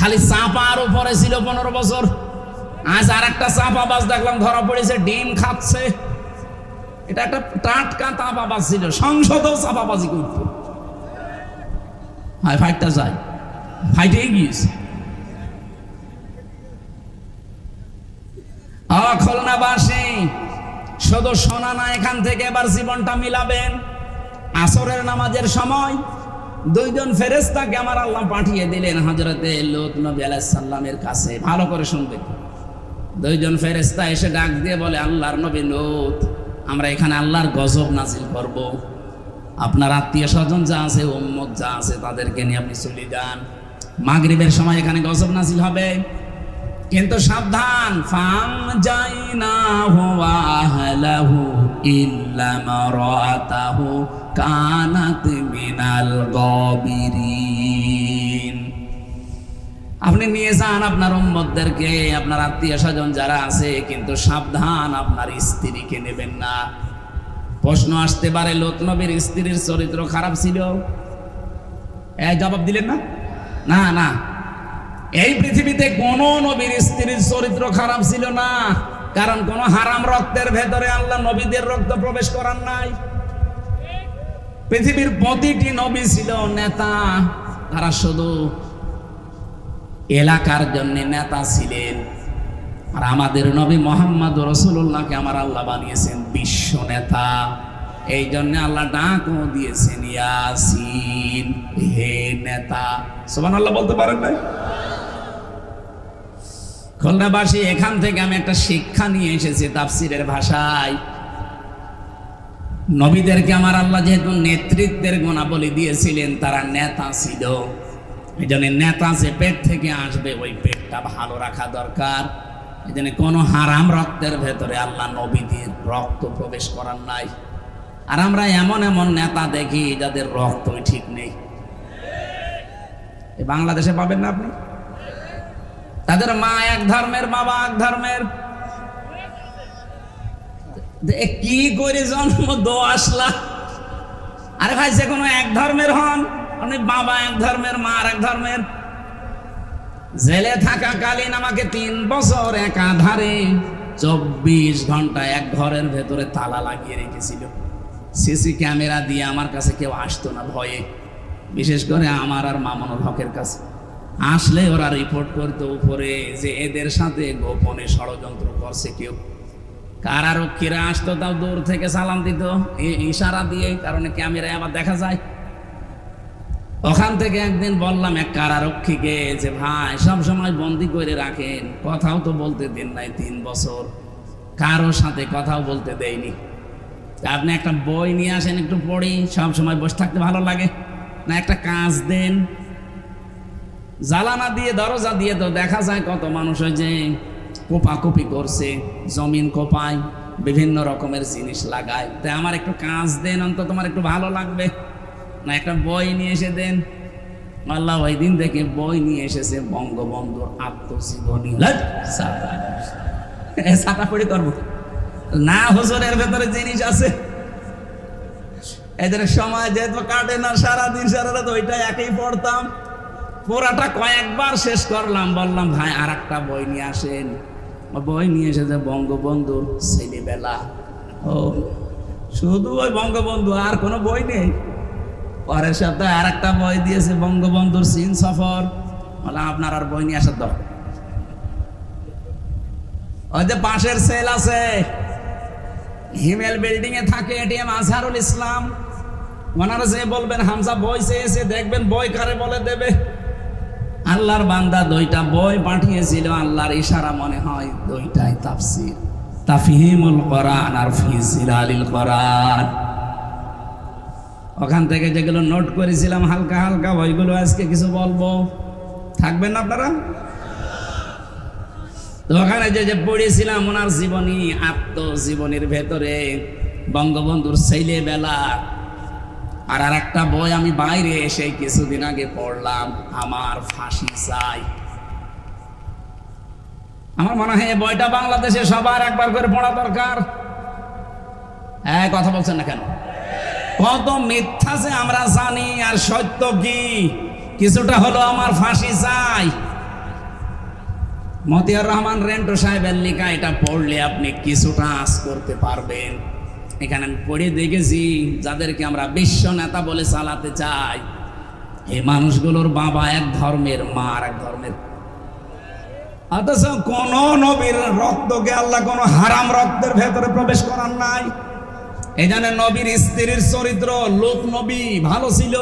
খালি চাপার উপরে ছিল 15 বছর। আজ আর একটা চাপাবাজ দেখলাম ধরা পড়েছে, ডিম খাচ্ছে। এটা একটা টাটকা চাপাবাজ ছিল, সংসদেও চাপাবাজি করত। হয় ফাইটটা যায়, ফাইটেই গিয়েছে। খুলনাবাসী শুধু শোনা না, এখান থেকে এবার জীবনটা মিলাবেন। আসরের নামাজের সময় 2 জন ফেরেশতাকে আমার আল্লাহ পাঠিয়ে দিলেন হযরতে লূত নবী আলাইহিস সালামের কাছে। ভালো করে শুনবেন। 2 জন ফেরেশতা এসে ডাক দিয়ে বলে, আল্লাহর নবী লূত, আমরা এখানে আল্লাহর গজব নাজিল করব। আপনার আত্মীয় স্বজন যা আছে, উম্মত যা আছে, তাদেরকে নিয়ে আপনি চলে যান। মাগরিবের সময় এখানে গজব নাজিল হবে, কিন্তু সাবধান। ফামজাইনাহু ওয়া আহলাহু ইল্লা মারাতাহু কানাত মিনাল গাবিরিন। আপনি নিয়ে যান আপনার উম্মতদেরকে, আপনার আত্মীয় স্বজন যারা আছে, কিন্তু সাবধান, আপনার স্ত্রীকে নেবেন না। প্রশ্ন আসতে পারে, লূত নবীর স্ত্রীর চরিত্র খারাপ ছিল? জবাব দিলেন না? না না, এই পৃথিবীতে কোন নবীর স্ত্রীর চরিত্র খারাপ ছিল না, কারণ কোন হারাম রক্তের ভেতরে আল্লাহ নবীদের রক্ত প্রবেশ করার নাই। পৃথিবীর প্রতিটি নবী ছিল নেতা, তারা শুধু এলাকার জন্য নেতা ছিলেন। আর আমাদের নবী মুহাম্মদ রাসূলুল্লাহকে আমার আল্লাহ বানিয়েছেন বিশ্ব নেতা। এই জন্য আল্লাহ ডাকও দিয়েছেন ইয়াসিন, হে নেতা। সুবহানাল্লাহ বলতে পারেন না? খুলনাবাসী, এখান থেকে আমি একটা শিক্ষা নিয়ে এসেছি তাফসীরের ভাষায়। নবীদেরকে আমার আল্লাহ যেহেতু নেতৃত্বের গুণাবলী দিয়েছিলেন, তারা নেতা ছিল। এই জন্য নেতা যে পেট থেকে আসবে, ওই পেটটা ভালো রাখা দরকার। এই জন্য কোনো হারাম রক্তের ভেতরে আল্লাহ নবীদের রক্ত প্রবেশ করার নাই। আর আমরা এমন এমন নেতা দেখি যাদের রক্তই ঠিক নেই। বাংলাদেশে পাবেন না আপনি? তাদের মা এক ধর্মের, বাবা এক ধর্মের। কি করে জন্ম দো আসলা? আরে ভাই, যে কোনো এক ধর্মের হন, আপনি বাবা এক ধর্মের, মা আর এক ধর্মের। জেলে থাকাকালীন আমাকে 3 বছর একাধারে 24 ঘন্টা এক ঘরের ভেতরে তালা লাগিয়ে রেখেছিল। সিসি ক্যামেরা দিয়ে আমার কাছে কেউ আসতো না ভয়ে, বিশেষ করে আমার আর মামুনুল হকের কাছে। আসলে ওরা রিপোর্ট করতো উপরে যে এদের সাথে গোপনে ষড়যন্ত্র করছে কেউ। কারারক্ষীরা আসতো, তাও দূর থেকে সালাম দিত ইশারা দিয়ে, কারণ ক্যামেরায় আবার দেখা যায়। ওখান থেকে একদিন বললাম এক কারারক্ষীকে যে, ভাই সব সময় বন্দি করে রাখেন, কথাও তো বলতে দেন নাই 3 বছর, কারোর সাথে কথাও বলতে দেয়নি। আপনি একটা বই নিয়ে আসেন, একটু পড়ি, সব সময় বসে থাকতে ভালো লাগে না, একটা কাজ দেন। জ্বালানা দিয়ে, দরজা দিয়ে তো দেখা যায় কত মানুষ হয় যে কোপাকুপি করছে, জমিন কোপায়, বিভিন্ন রকমের জিনিস লাগায়। তাই আমার একটু কাজ দেন, অন্তত তোমার একটু ভালো লাগবে। না, একটা বই নিয়ে এসে দেন। আল্লাহ ওই দিন থেকে বই নিয়ে এসেছে বঙ্গবন্ধুর আত্মজীবনী। ছাতা পড়ি করবো না, হুজুরের ভেতরে জিনিস আছে। এদের সময় যেহেতু কাটে না, সারাদিন সারা রাত ওইটা একই পড়তাম। পুরাটা কয়েকবার শেষ করলাম। বললাম, ভাই আর একটা বই নিয়ে আসেন। বই নিয়ে এসেছে বঙ্গবন্ধুর ছেলেবেলা। ও, শুধু ওই বঙ্গবন্ধু, আর কোনো বই নেই। পরের সপ্তাহে আর একটা বই দিয়েছে বঙ্গবন্ধুর চীন সফর। বললাম, আপনার আর বই নিয়ে আসার দরকার। ওই যে পাশের সেল আছে, হিমেল বিল্ডিং এ থাকে এটিএম আজহারুল ইসলাম, ওনারা যে বলবেন হামজা বই চেয়েছে, দেখবেন বই কারে বলে দেবে। আল্লাহর বান্দা 2টা বই পাঠিয়েছিল, আল্লাহর ইশারা মনে হয় 2টাই তাফসীর, তাফহিমুল কোরআন আর ফি জিলালিল কোরআন। ওখান থেকে যেগুলো নোট করেছিলাম হালকা হালকা, ওইগুলো আজকে কিছু বলবো। থাকবেন না আপনারা? তো ওখানে যে পড়েছিলাম ওনার জীবনী, আত্মজীবনীর ভেতরে বঙ্গবন্ধুর ছেলেবেলা। আর একটা বই আমি বাইরে এসে কিছুদিন আগে পড়লাম, আমার ফাঁসি চাই। আমার মনে হয় এই বইটা বাংলাদেশে সবার একবার করে পড়া দরকার। হ্যাঁ, কথা বলছেন না কেন? কত মিথ্যা যে আমরা জানি, আর সত্য কি কিছুটা হলো আমার ফাঁসি চাই। মতিয়ার রহমান রেন্টু সাহেবের লেখা, এটা পড়লে আপনি কিছুটা আঁচ করতে পারবেন। এখানে আমি পড়ে দেখেছি, যাদেরকে আমরা বিশ্ব নেতা বলে চালাতে চাই, এই মানুষগুলোর বাবা এক ধর্মের, মা আর এক ধর্মের। অথচ কোন নবীর রক্তকে আল্লাহ কোন হারাম রক্তের ভেতরে প্রবেশ করার নাই। এই জন্য নবীর স্ত্রীর চরিত্র, লোক নবী ভালো ছিল,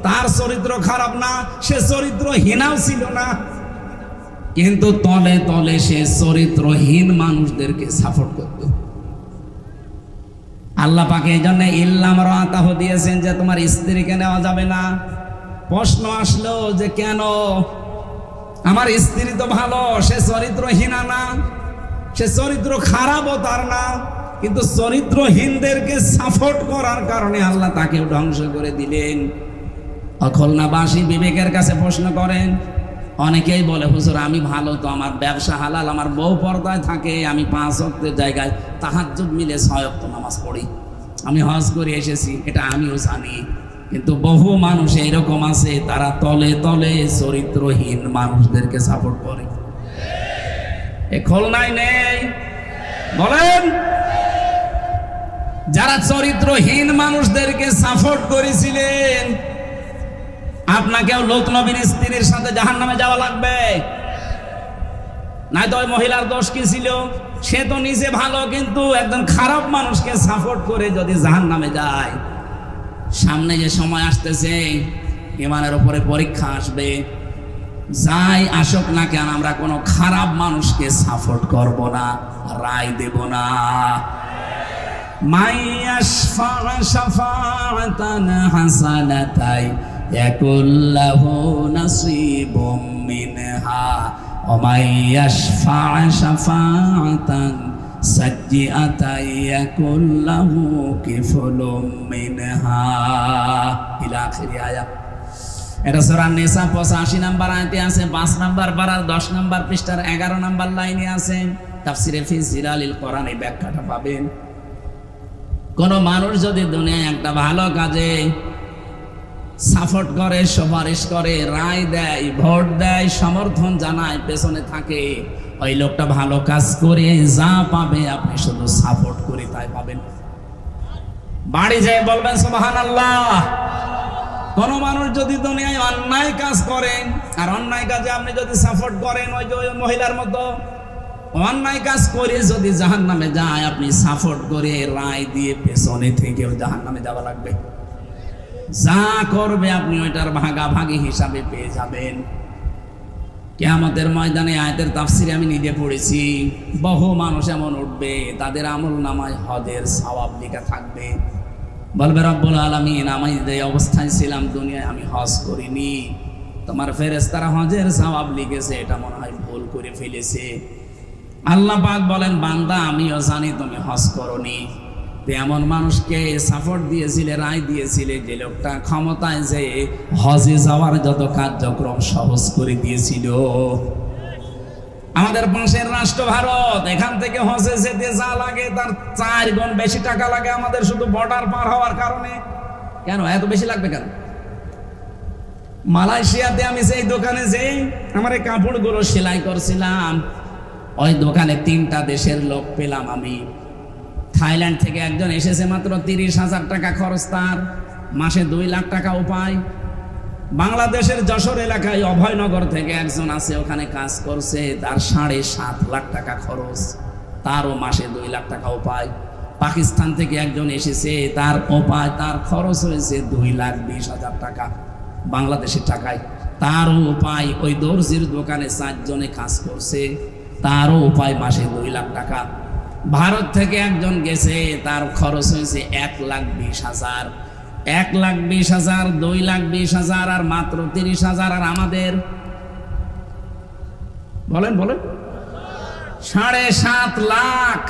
তার চরিত্র খারাপ না, সে চরিত্রহীনাও ছিল না, কিন্তু তলে তলে সে চরিত্রহীন মানুষদেরকে সাপোর্ট করত। আল্লাহ পাকে এই জন্য ইল্লাম রাতাহ দিয়েছেন যে তোমার স্ত্রীকে নেওয়া যাবে না। প্রশ্ন আসলো যে কেন? আমার স্ত্রী তো ভালো, সে চরিত্রহীনা না, সে চরিত্র খারাপও তার না, কিন্তু চরিত্রহীনদেরকে সাপোর্ট করার কারণে আল্লাহ তাকেও ধ্বংস করে দিলেন। অখলনাবাসী বিবেকের কাছে প্রশ্ন করেন, অনেকেই বলে হুজুর আমি ভালো তো, আমার ব্যবসা হালাল, আমার বউ পর্দায় থাকে, আমি 5 ওয়াক্তের জায়গায় তাহাজ্জুদ মিলে 6 ওয়াক্ত নামাজ পড়ি, আমি হজ করে এসেছি, এটা আমিও জানি। কিন্তু বহু মানুষ এরকম আছে, তারা তলে তলে চরিত্রহীন মানুষদেরকে সাপোর্ট করে। এ খুলনায় নেই? বলেন, যারা চরিত্রহীন মানুষদেরকে সাপোর্ট করেছিলেন, আপনাকেও লোক নবীর স্ত্রীর সাথে জাহান্নামে যাওয়া লাগবে। নাই তো ওই মহিলার দোষ কি ছিল? সে তো নিজে ভালো, কিন্তু একজন খারাপ মানুষকে সাপোর্ট করে যদি জাহান্নামে যায়, সামনে যে সময় আসতেছে, ইমানের উপরে পরীক্ষা আসবে, যাই আসুক না কেন আমরা কোনো খারাপ মানুষকে সাপোর্ট করব না, রায় দেব না। মাইয়াশফা শাফাআতান হাসানাতাই ইয়াকুল্লাহু নাসীবুম মিনহা ওয়া মাইয়াশফা শাফাআতান সাজ্জিআতাই ইয়াকুল্লাহু কিফলুম মিনহা ইলা আখির আয়াত। এটা সূরা নিসা 85 নম্বর আয়াতে আছে, 5 নম্বর পারার 10 নম্বর পৃষ্ঠার 11 নম্বর লাইনে আছে। তাফসিরে ফি জিলালিল কোরআন এই ব্যাখ্যাটা পাবেন। কোন মানুষ যদি দুনিয়ায় একটা ভালো কাজে সাপোর্ট করে, সুপারিশ করে, রায় দেয়, ভোট দেয়, সমর্থন জানায়, পেছনে থাকে, ওই লোকটা ভালো কাজ করে যা পাবে আপনি শুধু সাপোর্ট করে তাই পাবেন। বাড়ি যেয়ে বলবেন সুবহানাল্লাহ। কোন মানুষ যদি দুনিয়ায় অন্যায় কাজ করেন, আর অন্যায় কাজে আপনি যদি সাপোর্ট করেন, ওই যে ওই মহিলার মতো অন্যায় কাজ করে যদি জাহান্নামে যায়, আপনি সাপোর্ট করে রায় দিয়ে পেছনে থেকেও জাহান্নামে যাওয়া লাগবে। যা করবে আপনি ওইটার ভাগাভাগি হিসাবে পেয়ে যাবেন। কিয়ামতের ময়দানে আয়াতের তাফসিরে আমি নিজে পড়েছি, বহু মানুষ এমন উঠবে, তাদের আমল নামায় হজের সওয়াব লেখা থাকবে। বলবে রব্বুল আলামিন, আমি যে অবস্থায় ছিলাম দুনিয়ায় আমি হজ করিনি, তোমার ফেরেশতারা হজের সওয়াব লিখেছে, এটা মনে হয় ভুল করে ফেলেছে। আল্লাহ পাক বলেন, বান্দা আমিও জানি তুমি হজ করনি। এমন মানুষকে সাপোর্ট দিয়েছিলে, রায় দিয়েছিলে, যে লোকটা ক্ষমতায় যে হজে যাওয়ার যত কার্যক্রম সহজ করে দিয়েছিল। আমাদের পাশের রাষ্ট্র ভারত, এখান থেকে হজে যেতে যা লাগে তার 4 গুণ বেশি টাকা লাগে আমাদের, শুধু বর্ডার পার হওয়ার কারণে। কেন এত বেশি লাগবে কেন? মালয়েশিয়াতে আমি সেই দোকানে যে আমার এই কাপড়গুলো সেলাই করছিলাম, ওই দোকানে 3টা দেশের লোক পেলাম আমি। থাইল্যান্ড থেকে একজন এসেছে, মাত্র 30,000 টাকা খরচ, তার মাসে 2 লাখ টাকা উপায়। বাংলাদেশের যশোর এলাকায় অভয়নগর থেকে একজন আছে, ওখানে কাজ করছে, তার 7.5 লাখ টাকা খরচ, তারও মাসে 2 লাখ টাকা উপায়। পাকিস্তান থেকে একজন এসেছে, তার উপায়, তার খরচ হয়েছে 2,20,000 টাকা বাংলাদেশের টাকায়, তারও উপায়। ওই দর্জির দোকানে 4 জনে কাজ করছে, তারও উপায় মাসে 2 লাখ টাকা। ভারত থেকে একজন গেছে, তার খরচ হয়েছে 1,20,000, 1,20,000, 2,20,000 আর মাত্র 30,000। আর আমাদের বলেন 7.5 লাখ,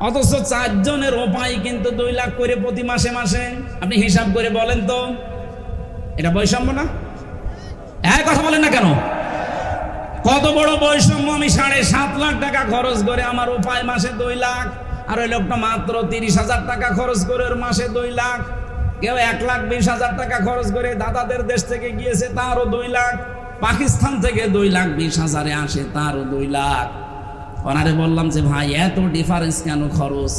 অথচ 4 জনের উপায় কিন্তু 2 লাখ করে প্রতি মাসে মাসে। আপনি হিসাব করে বলেন তো, এটা বৈষম্য না? এক কথা বলেন না কেন? কত বড় বৈষম্য! আমি 7.5 লাখ টাকা খরচ করে আমার উপায় মাসে 2 লাখ, আর ওই লোকটা মাত্র 30,000 টাকা খরচ করে ওর মাসে 2 লাখ। কেউ 1,20,000 টাকা খরচ করে দাদাদের দেশ থেকে গিয়েছে, তারও 2 লাখ। পাকিস্তান থেকে 2,20,000-এ আসে, তারও 2 লাখ। ওনারে বললাম যে ভাই এত ডিফারেন্স কেন খরচ?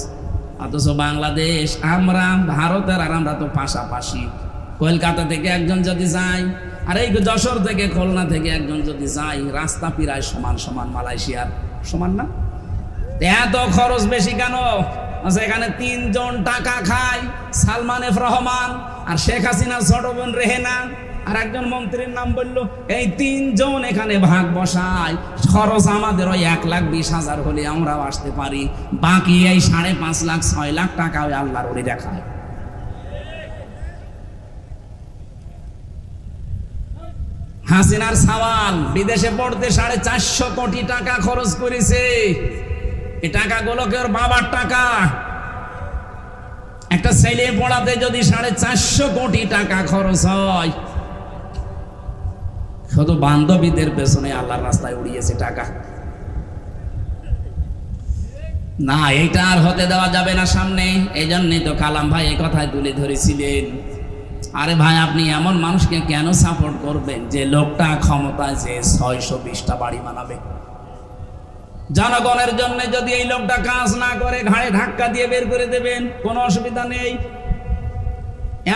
অথচ বাংলাদেশ, আমরা ভারতের আর আমরা তো পাশাপাশি। কলকাতা থেকে একজন যদি যায় আর এই যশোর থেকে খুলনা থেকে একজন যদি যায়, রাস্তা প্রায় সমান সমান, মালয়েশিয়ার সমান না? এত খরচ বেশি কেন? এখানে 3 জন টাকা খায়, সালমান এফ রহমান আর শেখ হাসিনার ছোট বোন রেহেনা, আর একজন মন্ত্রীর নাম বললো। এই 3 জন এখানে ভাগ বসায়। খরচ আমাদের ওই 1,20,000 হলে আমরাও আসতে পারি, বাকি এই 5.5 লাখ 6 লাখ টাকা ওই আল্লাহর ওরে দেখায়। হাসিনার সাওয়াল বিদেশে পড়তে 450 কোটি টাকা খরচ করেছে। এই টাকাগুলোকে ওর বাবার টাকা। একটা ছেলে পড়াতে যদি 450 কোটি টাকা খরচ হয়, শুধু বান্ধবীদের পেছনে আল্লাহর রাস্তায় উড়িয়েছে টাকা। না, এইটা আর হতে দেওয়া যাবে না সামনে। এই জন্যই তো কালাম ভাই এই কথায় তুলে ধরেছিলেন, আরে ভাই আপনি এমন মানুষকে কেন সাপোর্ট করবেন যে লোকটা ক্ষমতায় যে 620টা বাড়ি বানাবে? জনগণের জন্য যদি এই লোকটা কাজ না করে, ঘাড়ে ধাক্কা দিয়ে বের করে দেবেন, কোনো অসুবিধা নেই।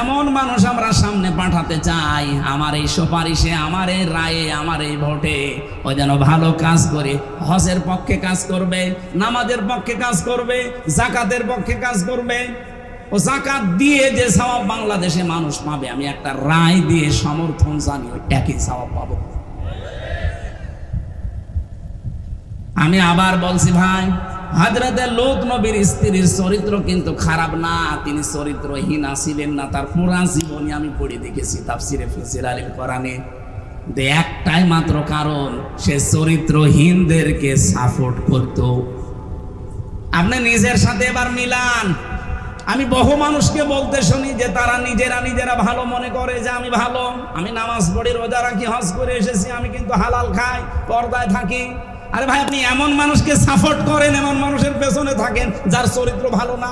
এমন মানুষ আমরা সামনে পাঠাতে চাই, আমার এই সুপারিশে, আমার এই রায়ে, আমার এই ভোটে ও যেন ভালো কাজ করে, হজের পক্ষে কাজ করবে, নামাজের পক্ষে কাজ করবে, যাকাতের পক্ষে কাজ করবে। ও যাকাত দিয়ে যে সওয়াব বাংলাদেশে মানুষ পাবে, আমি একটা রায় দিয়ে সমর্থন জানি ওই একই সওয়াব পাবো। আমি আবার বলছি ভাই, হযরতে লূত নবীর স্ত্রীর চরিত্র কিন্তু খারাপ না, তিনি চরিত্রহীন ছিলেন না। তার পুরা জীবনী আমি পড়ে দেখেছি তাফসিরে ফিসির আলিল কোরআনে। একটাই মাত্র কারণ, সে চরিত্রহীনদেরকে সাপোর্ট করত। আপনি নিজের সাথে এবার মিলান। আমি বহু মানুষকে বলতে শুনি যে তারা নিজেরা ভালো মনে করে যে আমি ভালো, আমি নামাজ পড়ি, রোজা রাখি, হজ করে এসেছি, আমি কিন্তু হালাল খাই, পর্দায় থাকি। আরে ভাই আপনি এমন মানুষকে সাপোর্ট করেন, এমন মানুষের পেছনে থাকেন যার চরিত্র ভালো না।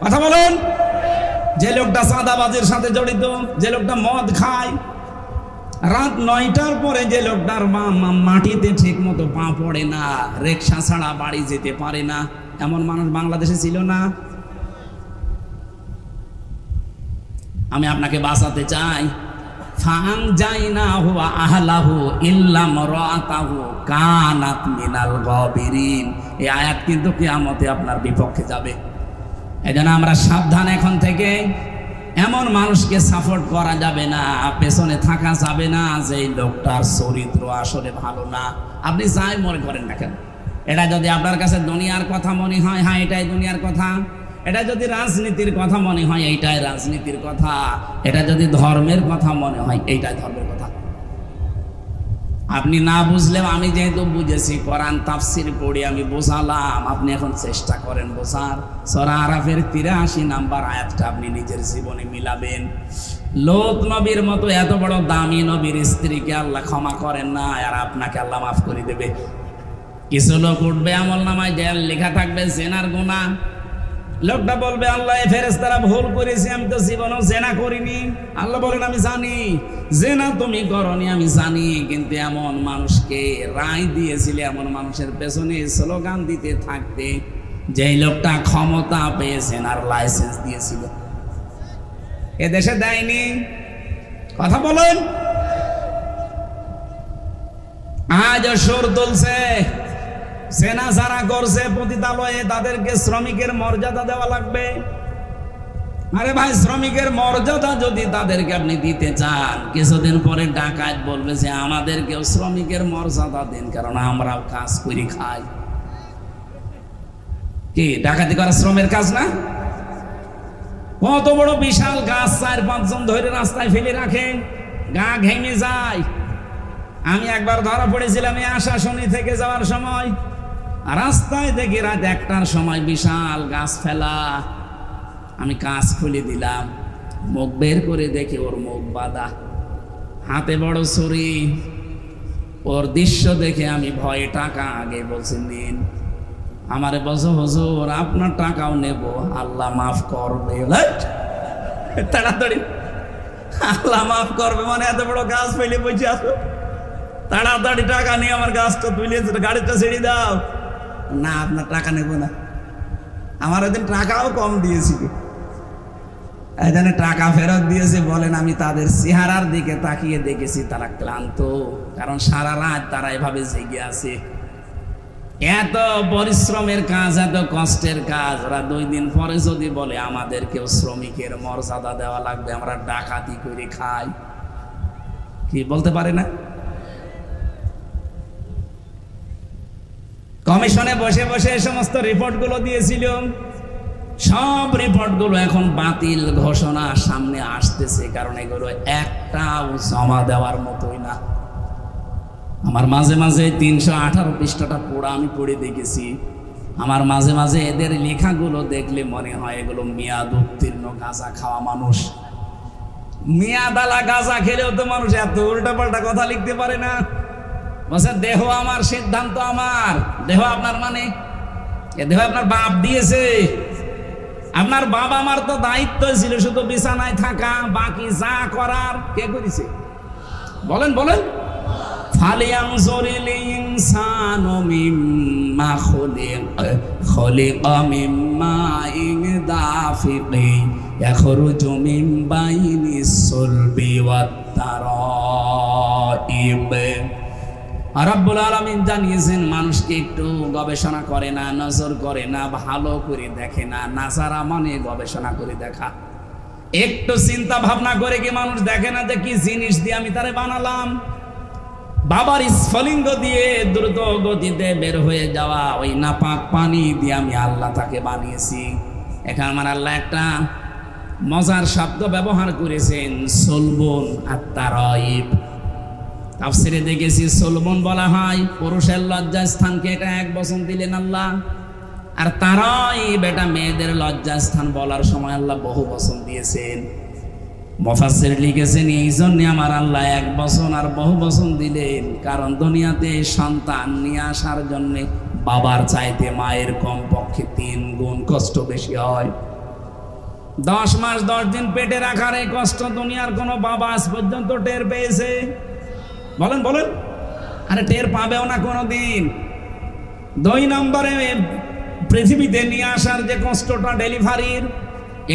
কথা বলেন। যে লোকটা চাঁদাবাজির সাথে জড়িত, যে লোকটা মদ খায়, রাত 9টার পরে যে লোকটার মাটিতে ঠিক মতো পা পড়ে না, রিকশা ছাড়া বাড়ি যেতে পারে না, এমন মানুষ বাংলাদেশে ছিল না? আমি আপনাকে বাঁচাতে চাই। ফানজাইনাহু ওয়া আহলাহু ইল্লা মারাতাহু কানাত মিনাল গাবিরিন। এই আয়াত কিন্তু কিয়ামতে আপনার বিপক্ষে যাবে। এজন্য আমরা সাবধান এখন থেকে। এমন মানুষকে সাপোর্ট করা যাবে না, পেছনে থাকা যাবে না যে এই লোকটার চরিত্র আসলে ভালো না। আপনি যাই মনে করেন না কেন, এটা যদি আপনার কাছে দুনিয়ার কথা মনে হয়, হ্যাঁ এটাই দুনিয়ার কথা। এটা যদি রাজনীতির কথা মনে হয়, এইটাই রাজনীতির কথা। এটা যদি ধর্মের কথা মনে হয়, এইটাই ধর্মের কথা। আপনি না বুঝলেও আমি যেহেতু বুঝেছি, কোরআন তাফসির পড়ে আমি বোঝালাম, আপনি এখন চেষ্টা করেন বোঝার। সূরা আরাফের 83 নম্বর আয়াতটা আপনি নিজের জীবনে মিলাবেন। লূত নবীর মতো এত বড় দামি নবীর স্ত্রীকে আল্লাহ ক্ষমা করেন না, আর আপনাকে আল্লাহ মাফ করে দেবে। কিছু লোক উঠবে আমলনামায় যে লেখা থাকবে জেনার গুনাহ। লোকটা বলবে আল্লাহ ফেরেশতারা ভুল করেছি, আমি তো জীবনেও জেনা করিনি। আল্লাহ বলেন আমি জানি জেনা তুমি করনি, আমি জানি, কিন্তু এমন মানুষকে রায় দিয়েছিলে, এমন মানুষের পেছনে স্লোগান দিতে থাকতে, যেই লোকটা ক্ষমতা পেয়ে জেনার লাইসেন্স দিয়েছিল, এ দেশে দেয়নি। কথা বলেন। আজ সুর তুলছে, সেনা যারা করছে পতিতালয়ে, তাদেরকে শ্রমিকের মর্যাদা দেওয়া লাগবে। আরে ভাই শ্রমিকের মর্যাদা যদি তাদেরকে আপনি দিতে চান, কিছুদিন পরে ডাকাত বলবে যে আমাদেরকেও শ্রমিকের মর্যাদা দিন, কারণ আমরাও কাজ করে খাই। কি ডাকাতি করা শ্রমের কাজ না? কত বড় বিশাল গাছ 4-5 জন ধরে রাস্তায় ফেলে রাখে, গা ঘেমে যায়। আমি একবার ধরা পড়েছিলাম এই আশাশুনি থেকে যাওয়ার সময়, রাস্তায় দেখি রাত 1টার সময় বিশাল গাছ ফেলা। আমি কাজ খুলে দিলাম, মুখ বের করে দেখি ওর মুখ বাঁধা, হাতে বড় ছুরি। ওর দৃশ্য দেখে আমি ভয়ে টাকা আগে বলছি নিন। আমারে বলছো হুজুর আপনার টাকাও নেব, আল্লাহ মাফ করবে। তাড়াতাড়ি আল্লাহ মাফ করবে মানে এত বড় গাছ ফেলে বসে আসো, তাড়াতাড়ি টাকা নিয়ে আমার গাছটা তুলে গাড়িটা ছেড়ে দাও। না, আপনার টাকা নেব না। আমার ওইদিন টাকাও কম দিয়েছিল, এই জন্য টাকা ফেরত দিয়েছে। বলেন, আমি তাদের চেহারার দিকে তাকিয়ে দেখেছি তারা ক্লান্ত, কারণ সারা রাত তারা এভাবে জেগে আছে। এত পরিশ্রমের কাজ, এত কষ্টের কাজ, ওরা 2 দিন পরে যদি বলে আমাদেরকেও শ্রমিকের মর্যাদা দেওয়া লাগবে, আমরা ডাকাতি করে খাই, কি বলতে পারে না? কমিশনে বসে বসে এই সমস্ত রিপোর্টগুলো দিয়েছিল, সব রিপোর্টগুলো এখন বাতিল ঘোষণা সামনে আসতেছে, কারণ এগুলো একটাও জমা দেওয়ার মতোই না। আমার মাঝে মাঝে 318 পৃষ্ঠাটা পড়া আমি পড়ে দেখেছি। আমার মাঝে মাঝে এদের লেখাগুলো দেখলে মনে হয় এগুলো মেয়াদ উত্তীর্ণ গাঁজা খাওয়া মানুষ। মেয়াদালা গাঁজা খেলেও তো মানুষ এত উল্টাপাল্টা কথা লিখতে পারে না। বলছে দেহ আমার, সিদ্ধান্ত আমার। দেহ আপনার মানে এ দেহ আপনার বাপ দিয়েছে। আপনার বাবা মার তো দায়িত্ব ছিল শুধু বিছানায় থাকা, বাকি যা করার কে করেছে? বলেন বলেন। ফালিয়ানজুরিল ইনসানু মিম্মা খুলিকা মিম্মা দাফিকিন ইয়াখরুজু মিন বাইনিস সুলবি ওয়াত তারাইব। রব্বুল আলামিন জানিয়েছেন মানুষকে একটু গবেষণা করে না, নজর করে না, ভালো করে দেখে না। নাজারা মানে গবেষণা করে দেখা। একটু চিন্তা ভাবনা করে কি মানুষ দেখে না যে কি জিনিস দিয়ে আমি তারে বানালাম? বাবার স্ফলিঙ্গ দিয়ে দ্রুত গতিতে বের হয়ে যাওয়া ওই নাপাক পানি দিয়ে আমি আল্লাহ তাকে বানিয়েছি। এখানে আমার আল্লাহ একটা মজার শব্দ ব্যবহার করেছেন, সলবন আর তারাইব। তাফসিরে দেখেছি সলবন বলা হয় পুরুষের লজ্জাস্থানকে, এটা 1 বচন দিলেন আল্লাহ। আর তারাইব এটা মেয়েদের লজ্জাস্থান বলার সময় আল্লাহ বহু বচন দিয়েছেন। মুফাসসির লিখেছেন এই জন্য আমার আল্লাহ 1 বচন আর বহু বচন দিলেন, কারণ দুনিয়াতে সন্তান নিয়ে আসার জন্য বাবার চাইতে মায়ের কমপক্ষে 3 গুণ কষ্ট বেশি হয়। 10 মাস 10 দিন পেটে রাখার এই কষ্ট দুনিয়ার কোনো বাবা আজ পর্যন্ত টের পেয়েছে? বলেন বলেন। আরে টের পাবেও না কোনোদিন। 2 নম্বরে পৃথিবীতে নিয়ে আসার যে কষ্টটা ডেলিভারির,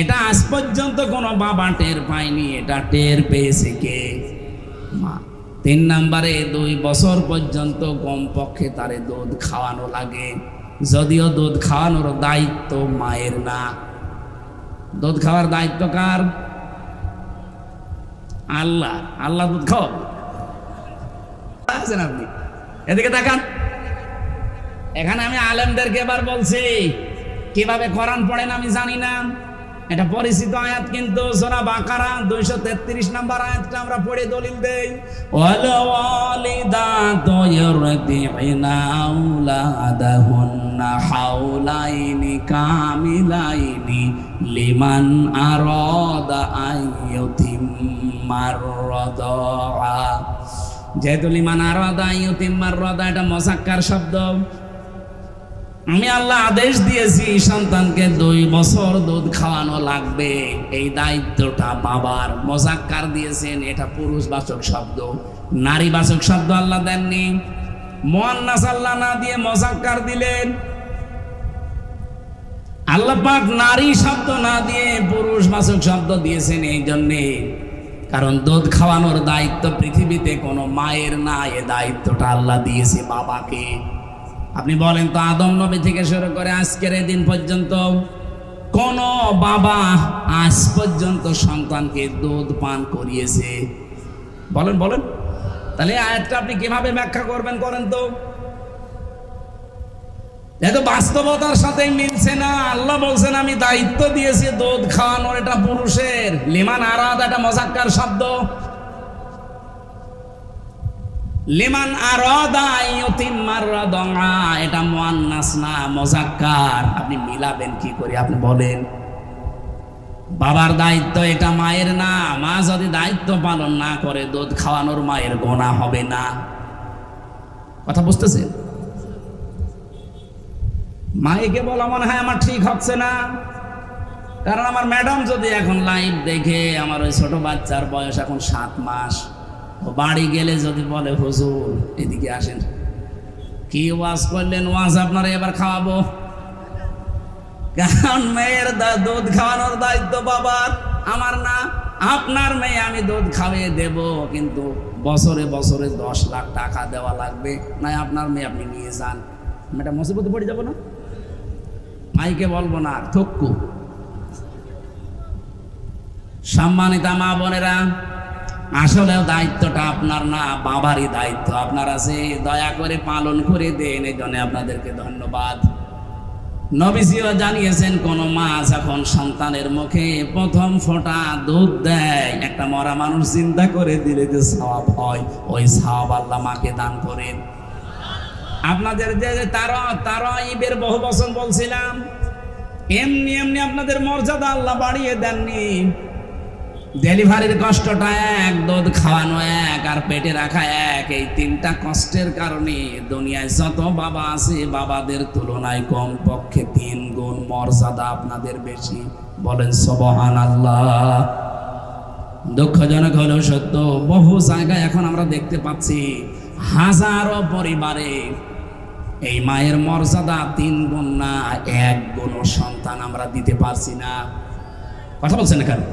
এটা আজ পর্যন্ত কোনো বাবা টের পায়নি, এটা টের পেয়েছে কে? মা। 3 নম্বরে 2 বছর পর্যন্ত কমপক্ষে তারে দুধ খাওয়ানো লাগে, যদিও দুধ খাওয়ানোর দায়িত্ব মায়ের না। দুধ খাওয়ার দায়িত্ব কার? আল্লাহ। আল্লাহ দুধ খাওয়াবে। আছেন আপনি এদিকে তাকান। এখানে আমি আলেমদেরকে এবার বলছি কিভাবে কোরআন পড়েন আমি জানি না, এটা পরিচিত আয়াত, কিন্তু সূরা বাকারা 233 নম্বর আয়াতটা আমরা পড়ে দলিল দেই। ওয়াল ওয়ালিদাতু ইউরদি'না আওলাদাহুন্না হাওলাইনি কামিলাইনি লিমান আরাদা আইয়ুতিম্মার রাদা। যেহেতু লিমান আরাদা আইয়ুতিম্মার রাদা এটা মুযাক্কার শব্দ, আমি আল্লাহ আদেশ দিয়েছি সন্তানকে 2 বছর দুধ খাওয়ানো লাগবে, এই দায়িত্বটা বাবার। মুযাক্কার দিয়েছেন, এটা পুরুষবাচক শব্দ, নারীবাচক শব্দ আল্লাহ দেননি। মুআন্নাস আল্লাহ না দিয়ে মুযাক্কার দিলেন। আল্লাহ পাক নারী শব্দ না দিয়ে পুরুষবাচক শব্দ দিয়েছেন এই জন্যে, কারণ দুধ খাওয়ানোর দায়িত্ব পৃথিবীতে কোনো মায়ের না, এ দায়িত্বটা আল্লাহ দিয়েছে বাবাকে। আপনি বলেন তো আদম নবী থেকে শুরু করে আজকের এই দিন পর্যন্ত কোন বাবা আজ পর্যন্ত সন্তানকে দুধ পান করিয়েছে? বলেন বলেন। তাহলে আয়াতটা আপনি কিভাবে ব্যাখ্যা করবেন করেন তো? এত বাস্তবতার সাথে মিলছে না। আল্লাহ বলছেন আমি দায়িত্ব দিয়েছি দুধ খাওয়ানোর, এটা পুরুষের। লিমান আরাদ এটা মুযাক্কার শব্দ, লিমান আরাদা আইয়ুতিম্মার রাদা এটা মুআন্নাস না, মুযাক্কার। আপনি মিলাবেন কি করে? আপনি বলেন। বাবার দায়িত্ব এটা মায়ের না। মা যদি দায়িত্ব পালন না করে দুধ খাওয়ানোর মায়ের গুনাহ হবে না। কথা বুঝতেছেন? মায়েকে বলা মনে হয় আমার ঠিক হচ্ছে না। কারণ আমার ম্যাডাম যদি এখন লাইভ দেখে, আমার ওই ছোট বাচ্চার বয়স এখন 7 মাস, ও বাড়ি গেলে যদি বলে হুজুর এদিকে আসেন, কি ওয়াজ করলেন, ওয়াজ আপনারা এবার খাওয়াবো। কারণ মেয়ের দুধ খাওয়ানোর দায়িত্ব বাবার, আমার না। আপনার মেয়ে আমি দুধ খাওয়িয়ে দেব, কিন্তু বছরে বছরে 10 লাখ টাকা দেওয়া লাগবে, না আপনার মেয়ে আপনি নিয়ে যান। মেয়েটা মুসিবতে পড়ে যাবো না, মাইকে বলবো না, থক্কু। সম্মানিত মা বোনেরা, আসলেও দায়িত্বটা আপনার না, বাবারই দায়িত্ব। আপনার আছে, দয়া করে পালন করে দেন, এই জন্য আপনাদেরকে ধন্যবাদ। নবীজিও জানিয়েছেন, কোন মা যখন সন্তানের মুখে প্রথম ফোঁটা দুধ দেয়, একটা মরা মানুষ চিন্তা করে দিলে যে সওয়াব হয়, ওই সওয়াব আল্লাহ মাকে দান করেন। আপনাদের যে তারাইবের বহু বচন বলছিলাম, এমনি এমনি আপনাদের মর্যাদা আল্লাহ বাড়িয়ে দেননি। ডেলিভারির কষ্টটা এক, দুধ খাওয়ানো এক, আর পেটে রাখা এক, এই 3টা কষ্টের কারণে দুনিয়ায় যত বাবা আছে, বাবাদের তুলনায় কম পক্ষে 3 গুণ মর্যাদা আপনাদের বেশি। বলেন সুবহানাল্লাহ। দুঃখজনক হলেও সত্য, বহু জায়গায় এখন আমরা দেখতে পাচ্ছি হাজারো পরিবারে এই মায়ের মর্যাদা 3 গুণ না, 1 গুণও সন্তান আমরা দিতে পারছি না। কথা বলছেন কেন?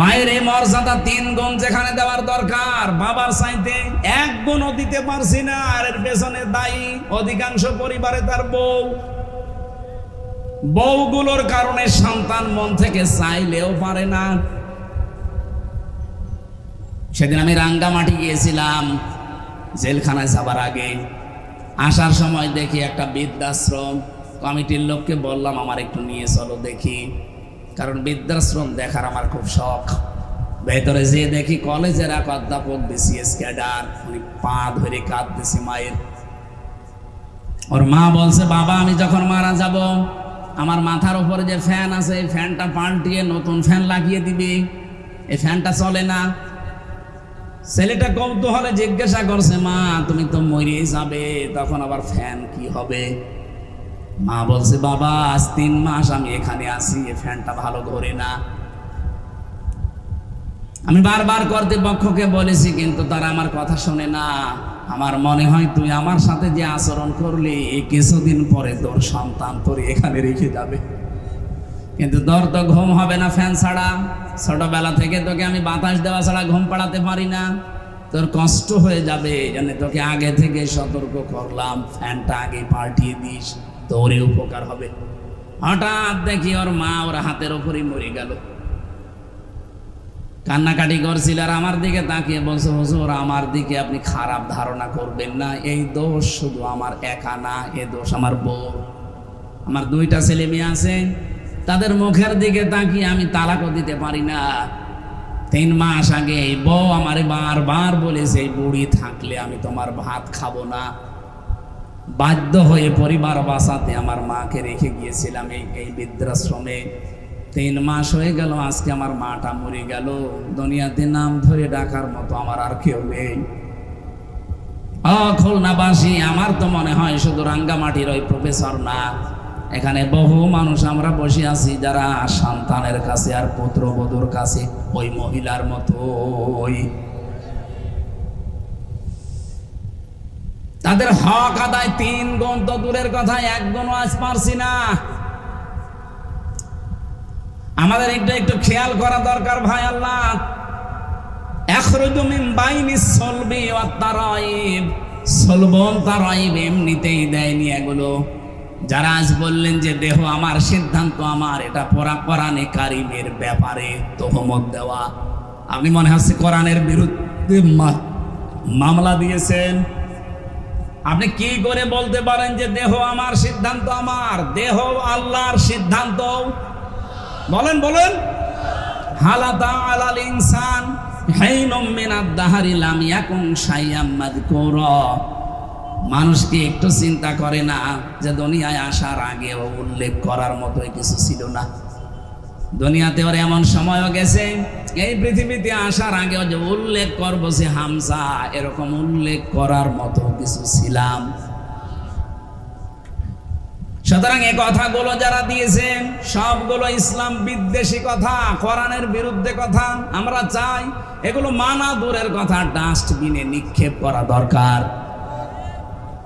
মায়ের এই মর্যাদা 3 গুণ যেখানে দেওয়ার দরকার, বাবার চাইতে 1 গুণও দিতে পারছি না। আর এর পেছনে দায়ী অধিকাংশ পরিবারে তার বউগুলোর কারণে সন্তান মন থেকে চাইলেও পারে না। সেদিন আমি রাঙ্গামাটি গিয়েছিলাম জেলখানায় যাবার আগে। আসার সময় দেখি একটা বৃদ্ধাশ্রম। কমিটির লোককে বললাম, আমার একটু নিয়ে চলো দেখি, কারণ বৃদ্ধাশ্রম দেখার আমার খুব শখ। ভেতরে যেয়ে দেখি কলেজের এক অধ্যাপক, বিসিএস ক্যাডার, উনি পা ধরে কাঁদতেছে মায়ের। ওর মা বলছে, বাবা আমি যখন মারা যাব, আমার মাথার উপরে যে ফ্যান আছে, এই ফ্যানটা পাল্টিয়ে নতুন ফ্যান লাগিয়ে দিবি, এই ফ্যানটা চলে না। ছেলেটা কৌতূহলে জিজ্ঞাসা করছে, মা তুমি তো মরে যাবে, তখন আবার ফ্যান কি হবে? মা বলছে, বাবা আজ 3 মাস আমি এখানে আছি, এই ফ্যানটা ভালো ঘোরে না। আমি বারবার কর্তৃপক্ষকে বলেছি, কিন্তু তারা আমার কথা শোনে না। আমার মনে হয় তুই আমার সাথে যে আচরণ করলি, এই কিছুদিন পরে তোর সন্তান তোর এখানে রেখে যাবে, কিন্তু তোর তো ঘুম হবে না ফ্যান ছাড়া। ছোটবেলা থেকে তোকে আমি বাতাস দেওয়া ছাড়া ঘুম পাড়াতে পারি না, তোর কষ্ট হয়ে যাবে, এই জন্য তোকে আগে থেকে সতর্ক করলাম, ফ্যানটা আগে পাল্টিয়ে দিস, তোরই উপকার হবে। হঠাৎ দেখি ওর মা ওর হাতের ওপরই মরে গেল। কান্নাকাটি করছিল, আর আমার দিকে তাকিয়ে বলছে, হুজুর আমার দিকে আপনি খারাপ ধারণা করবেন না, এই দোষ শুধু আমার একা না, এই দোষ আমার বউ। আমার 2টা ছেলে মেয়ে আছে, তাদের মুখের দিকে তাকিয়ে আমি তালাকও দিতে পারি না। 3 মাস আগে এই বউ আমারে বারবার বলেছে, এই বুড়ি থাকলে আমি তোমার ভাত খাবো না। বাধ্য হয়ে পরিবার বাঁচাতে আমার মাকে রেখে গিয়েছিলাম এই বৃদ্ধাশ্রমে। 3 মাস হয়ে গেল, আজকে আমার মাটা মরে গেল। দুনিয়াতে নাম ধরে ডাকার মতো আমার আর কেউ নেই। খুলনাবাসী, আমার তো মনে হয় শুধু রাঙ্গামাটির ওই প্রফেসর না, এখানে বহু মানুষ আমরা বসে আছি যারা সন্তানের কাছে আর পুত্রবধূর কাছে ওই মহিলার মতো, তাদের হক আদায় 3 গুণ তো দূরের কথা, 1 গুণও আজ পারছি না। আমাদের একটু খেয়াল করা দরকার ভাই। আল্লাহ এমনিতেই দেয়নি এগুলো। যারা আজ বললেন যে দেহ আমার, সিদ্ধান্ত আমার, এটা কোরআনে কারিমের ব্যাপারে তহমত দেওয়া, আপনি মনে হচ্ছে কোরআনের বিরুদ্ধে মামলা দিয়েছেন। আপনি কি করে বলতে পারেন যে দেহ আমার, সিদ্ধান্ত আমার? দেহ আল্লাহর সিদ্ধান্ত। বলেন বলেন। হালাতা আলাল ইনসান হাইনুম মিনাদ দাহরি লাম ইয়াকুন শাইয়াম মাযকুরা। মানুষকে একটু চিন্তা করে না যে দুনিয়ায় আসার আগে উল্লেখ করার মতো কিছু ছিল না। দুনিয়াতে ওর এমন সময়ও গেছে, এই পৃথিবীতে আসার আগেও যে উল্লেখ করবো যে হামজা, এরকম উল্লেখ করার মতো কিছু ছিলাম। সুতরাং এই কথাগুলো যারা দিয়েছেন সবগুলো ইসলাম বিদ্বেষী কথা, কোরআনের বিরুদ্ধে কথা। আমরা চাই এগুলো মানা দূরের কথা, ডাস্টবিনে নিক্ষেপ করা দরকার।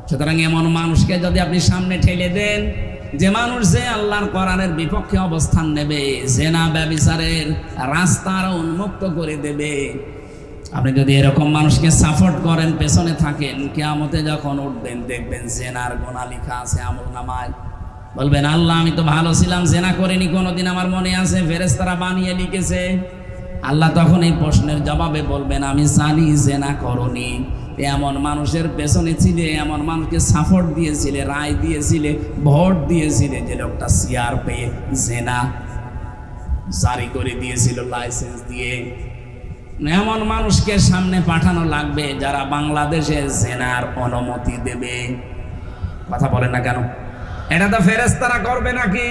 সুতরাং এমন মানুষকে যদি আপনি সামনে ঠেলে দেন, যে মানুষ যে আল্লাহর কোরআনের বিপক্ষে অবস্থান নেবে, জেনা ব্যভিচারের রাস্তা আরো উন্মুক্ত করে দেবে, আপনি যদি এরকম মানুষকে সাপোর্ট করেন, পেছনে থাকেন, কিয়ামতে যখন উঠবেন দেখবেন জেনার গুনাহ লেখা আছে আমলনামায়। বলবেন আল্লাহ আমি তো ভালো ছিলাম, জেনা করিনি কোনোদিন, আমার মনে আছে, ফেরেশতারা বানিয়ে লিখেছে। আল্লাহ তখন এই প্রশ্নের জবাবে বলবেন আমি জানি জেনা করনি। এমন মানুষের পেছনে ছিলে, এমন মানুষকে সাপোর্ট দিয়েছিলে, রায় দিয়েছিলে, ভোট দিয়েছিলে, যে লোকটা সিআর পেয়ে জেনা জারি করে দিয়েছিল লাইসেন্স দিয়ে। এমন মানুষকে সামনে পাঠানো লাগবে যারা বাংলাদেশে জেনার অনুমতি দেবে। কথা বলেন না কেন? এটা তো ফেরেশতারা করবে নাকি?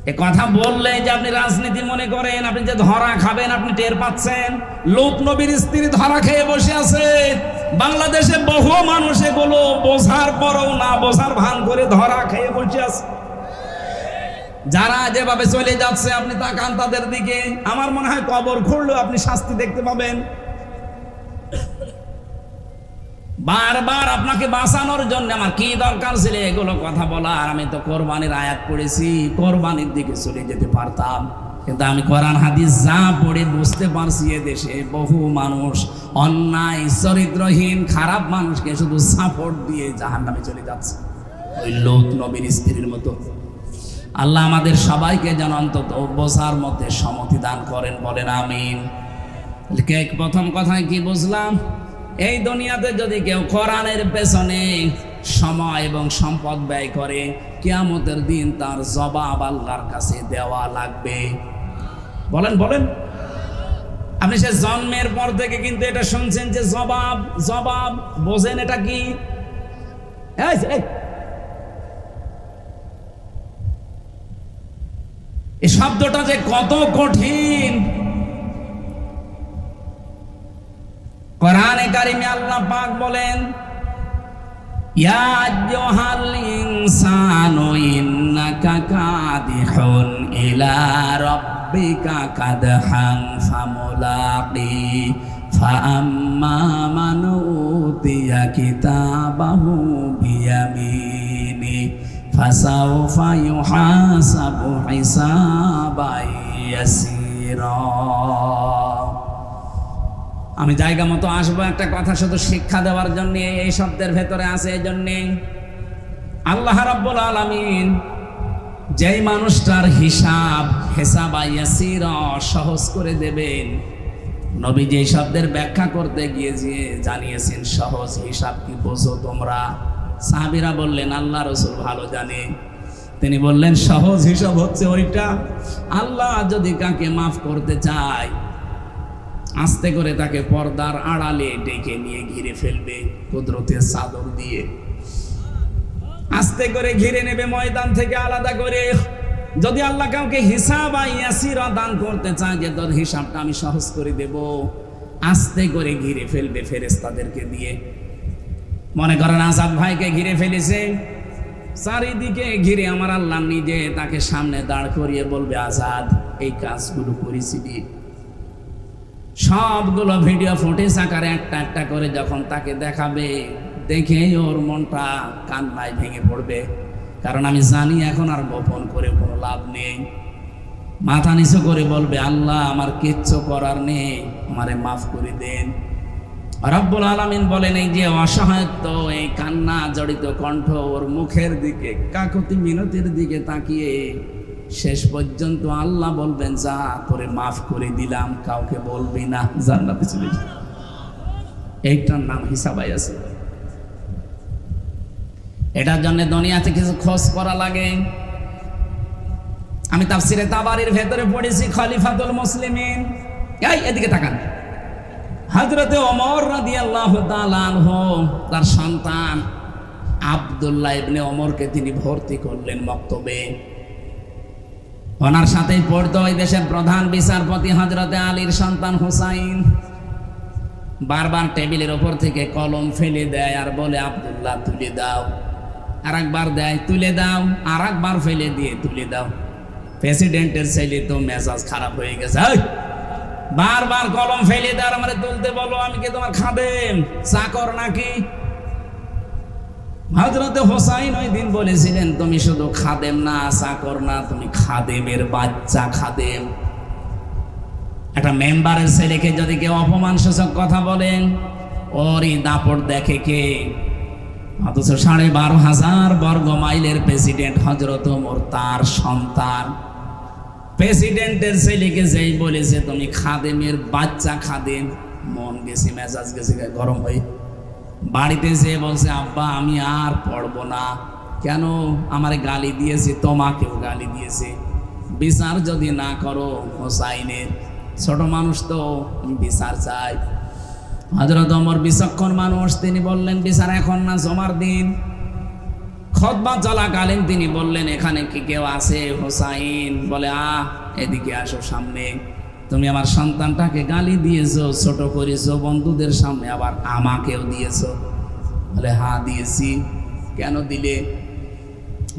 এ কথা বললে যে আপনি রাজনীতি মনে করেন, আপনি যে ধরা খাবেন আপনি টের পাচ্ছেন। লূত নবীর স্ত্রী ধরা খেয়ে বসে আছে। বাংলাদেশে বহু মানুষ এগুলো বোঝার পরও না বোঝার ভান করে ধরা খেয়ে বসে আছে। যারা যেভাবে চলে যাচ্ছে আপনি তাকান তাদের দিকে, আমার মনে হয় কবর খুঁড়লেও আপনি শাস্তি দেখতে পাবেন। বারবার আপনাকে বাঁচানোর জন্য আমার কি দরকার ছিল এগুলো কথা বলার? আমি তো কোরবানির আয়াত পড়েছি, কোরবানির দিকে চলে যেতে পারতাম, কিন্তু আমি কোরআন হাদিস যা পড়ে বুঝতে পারছি এদেশে বহু মানুষ অন্যায় চরিত্রহীন খারাপ মানুষকে শুধু সাপোর্ট দিয়ে জাহান্নামে চলে যাচ্ছে, ওই লূত নবীর স্ত্রীর মতো। আল্লাহ আমাদের সবাইকে যেন অন্তত বোঝার মধ্যে সম্মতি দান করেন, বলেন আমিন। প্রথম কথায় কি বুঝলাম? এই দুনিয়াতে যদি কেউ কোরআনের পেছনে সময় এবং সম্পদ ব্যয় করে, কিয়ামতের দিন তার জবাব আল্লাহর কাছে দেওয়া লাগবে। বলেন বলেন। আপনি সে জন্মের পর থেকে কিন্তু এটা শুনছেন যে জবাব জবাব, বোঝেন এটা কি? এই শব্দটা যে কত কঠিন। কোরআনে কারিমে আল্লাহ পাক বলেন ইয়া আইয়ুহাল ইনসানু ইন্নাকা কাদিহুন ইলা রাব্বিকা কাদহান ফামুলাকি ফাআম্মা মান উতিয়া কিতাবাহু বিয়ামিনি ফাসাউফা ইউহাসাবু হিসাবান ইয়াসীরা। আমি জায়গা মতো আসবো, একটা কথা শুধু শিক্ষা দেওয়ার জন্য এই শব্দের ভেতরে আছে। এই জন্যে আল্লাহ রাব্বুল আলামিন যেই মানুষটার হিসাব ইয়াসীরা সহজ করে দেবেন, নবী যেই শব্দের ব্যাখ্যা করতে গিয়ে যে জানিয়েছেন সহজ হিসাব কি বোঝো তোমরা? সাহাবীরা বললেন আল্লাহ রাসূল ভালো জানে। তিনি বললেন সহজ হিসাব হচ্ছে ওইটা, আল্লাহ যদি কাকে মাফ করতে চায় আস্তে করে তাকে পর্দার আড়ালে ডেকে নিয়ে ঘিরে ফেলবে কুদরতের চাদর দিয়ে, আস্তে করে ঘিরে নেবে ময়দান থেকে আলাদা করে। যদি আল্লাহ কাউকে হিসাব ইয়াসীরা দান করতে চায়, যে তোর হিসাবটা আমি সহজ করে দেব, আস্তে করে ঘিরে ফেলবে ফেরেশতাদেরকে দিয়ে। মনে করেন আজাদ ভাইকে ঘিরে ফেলেছে, চারিদিকে ঘিরে আমার আল্লাহ নিজে তাকে সামনে দাঁড় করিয়ে বলবে আজাদ এই কাজগুলো করেছিলি। সবগুলো ভিডিও ফুটেজ আকারে একটা একটা করে যখন তাকে দেখাবে, দেখে ওর মনটা কান্নায় ভেঙে পড়বে। কারণ আমি জানি এখন আর গোপন করে কোনো লাভ নেই। মাথা নিচু করে বলবে আল্লাহ আমার কিচ্ছু করার নেই, আমারে মাফ করে দেন। রব্বুল আলামিন বলেন এই যে অসহায়ত্ব, এই কান্না জড়িত কণ্ঠ, ওর মুখের দিকে কাকুতি মিনতির দিকে তাকিয়ে শেষ পর্যন্ত আল্লাহ বলবেন যা তোরে মাফ করে দিলাম, কাউকে বলবি না, জান্নাতে চলে যা। এইটার নাম হিসাব আছে। এটার জন্য দুনিয়াতে কিছু খোঁজ করা লাগে। আমি তাফসিরে তাবারির ভেতরে পড়েছি খলিফাতুল মুসলিমিন, এই এদিকে তাকান, হযরতে ওমর রাদিয়াল্লাহু তাআলা আনহু তার সন্তান আব্দুল্লাহ ইবনে ওমরকে তিনি ভর্তি করলেন মক্তবে। ওনার সাথেই পড়তো ওই দেশের প্রধান বিচারপতি হযরতে আলীর সন্তান হুসাইন। বারবার টেবিলের ওপর থেকে কলম ফেলে দেয় আর বলে আব্দুল্লাহ তুলে দাও। আর একবার দেয়, তুলে দাও, আর একবার ফেলে দিয়ে তুলে দাও। প্রেসিডেন্টের ছেলে তো মেজাজ খারাপ হয়ে গেছে, বারবার কলম ফেলে দেওয়ার আমারে তুলতে বলো, আমি কি তোমার খাদেম চাকর নাকি? হযরত হোসাইন ওই দিন বলেছিলেন, তুমি শুধু খাদেম না, চাকর না, তুমি খাদেমের বাচ্চা খাদেম। একটা মেম্বারের ছেলেকে যদি কেউ অপমানসূচক কথা বলেন, ওরই দাপট দেখে কে? অথচ 12,500 বর্গ মাইলের প্রেসিডেন্ট হযরত ওমর, তার সন্তান। প্রেসিডেন্টের ছেলেকে যেই বলেছে তুমি খাদেমের বাচ্চা খাদেম, মন গেছে, মেজাজ গেছে গরম হয়ে। বাড়িতে যেয়ে বলছে, আব্বা আমি আর পড়বো না। কেন? আমারে গালি দিয়েছে, তোমাকেও গালি দিয়েছে, বিচার যদি না করো হোসাইনের, ছোট মানুষ তো, আমি বিচার চাই। হযরত ওমর বিচক্ষণ মানুষ, তিনি বললেন বিচার এখন না, জমার দিন। খুতবা চলাকালীন তিনি বললেন, এখানে কি কেউ আছে? হোসাইন বলে, এদিকে আসো সামনে। তুমি আমার সন্তানটাকে গালি দিয়েছো, ছোট করেছো বন্ধুদের সামনে, আবার আমাকেও দিয়েছো। বলে, হ্যাঁ দিয়েছি। কেন দিলে?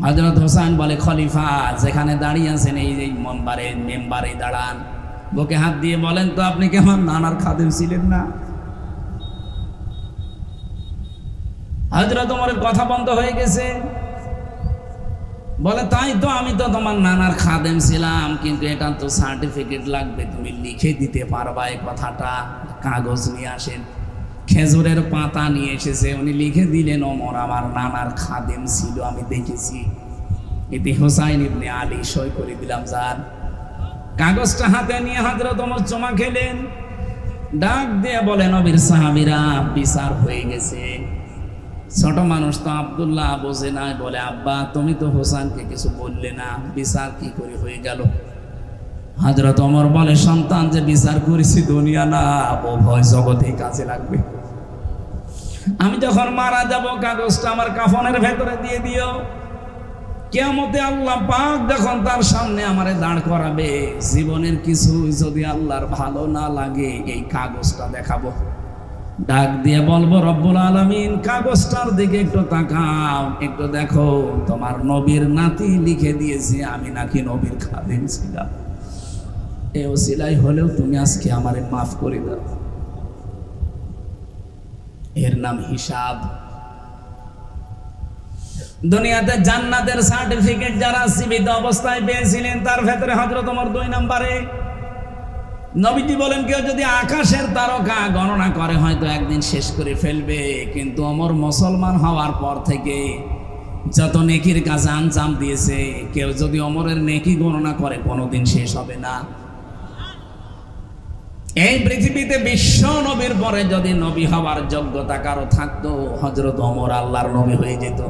হযরত হোসেন বলে, খলিফা যেখানে দাঁড়িয়ে আছেন এই যে মেম্বারে দাঁড়ান, বুকে হাত দিয়ে বলেন তো, আপনি কি আমার নানার খাদেম ছিলেন না? হযরত ওমরের কথা বন্ধ হয়ে গেছে। বলে, তাই তো, আমি তো তোমার নানার খাদেম ছিলাম, কিন্তু এটা তো সার্টিফিকেট লাগবে, তুমি লিখে দিতে পারবা এই কথাটা? কাগজ নিয়ে আসেন। খেজুরের পাতা নিয়ে এসেছে, উনি লিখে দিলেন, ওমর আমার নানার খাদেম ছিল, আমি দেখেছি। এতে হোসাইন ইবনে আলী সই করে দিলাম। যান। কাগজটা হাতে নিয়ে হযরত ওমর চমা খেলেন, ডাক দিয়ে বলে, নবীর সাহাবীরা, বিচার হয়ে গেছে। ছোট মানুষ তো আব্দুল্লাহ বোঝে না, বলে, আব্বা তুমি তো হোসেনকে কিছু বললে না, বিচার কি করে হয়ে গেল? হযরত ওমর বলে, সন্তান যে বিচার করেছি দুনিয়া না, ও ভয় জগতে কাজে লাগবে। আমি যখন মারা যাব, কাগজটা আমার কাফনের ভেতরে দিয়ে দিও। কিয়ামতে আল্লাহ পাক যখন তার সামনে আমারে দাঁড় করাবে, জীবনের কিছু যদি আল্লাহর ভালো না লাগে, এই কাগজটা দেখাবো, ডাক দিয়ে বলবো, রব্বুল আলামিন কাগজটার দিকে একটু তাকাও, একটু দেখো, তোমার নবীর নাতি লিখে দিয়েছে আমি নাকি নবীর খাদেম ছিলাম। এই ওসিলাই হলেও তুমি আজকে আমারে মাফ করে দাও। এর নাম হিসাব। দুনিয়াতে জান্নাতের সার্টিফিকেট যারা জীবিত অবস্থায় পেয়েছিলেন, তার ভেতরে হযরত ওমর 2 নম্বরে। নবীজি বলেন, কেউ যদি আকাশের তারকা গণনা করে হয়তো একদিন শেষ করে ফেলবে, কিন্তু ওমর মুসলমান হওয়ার পর থেকে যত নেকির কাজ আঞ্জাম দিয়েছে, কেউ যদি ওমরের নেকি গণনা করে কোনোদিন শেষ হবে না। এই পৃথিবীতে বিশ্ব নবীর পরে যদি নবী হওয়ার যোগ্যতা কারো থাকতো, হযরত ওমর আল্লাহর নবী হয়ে যেত।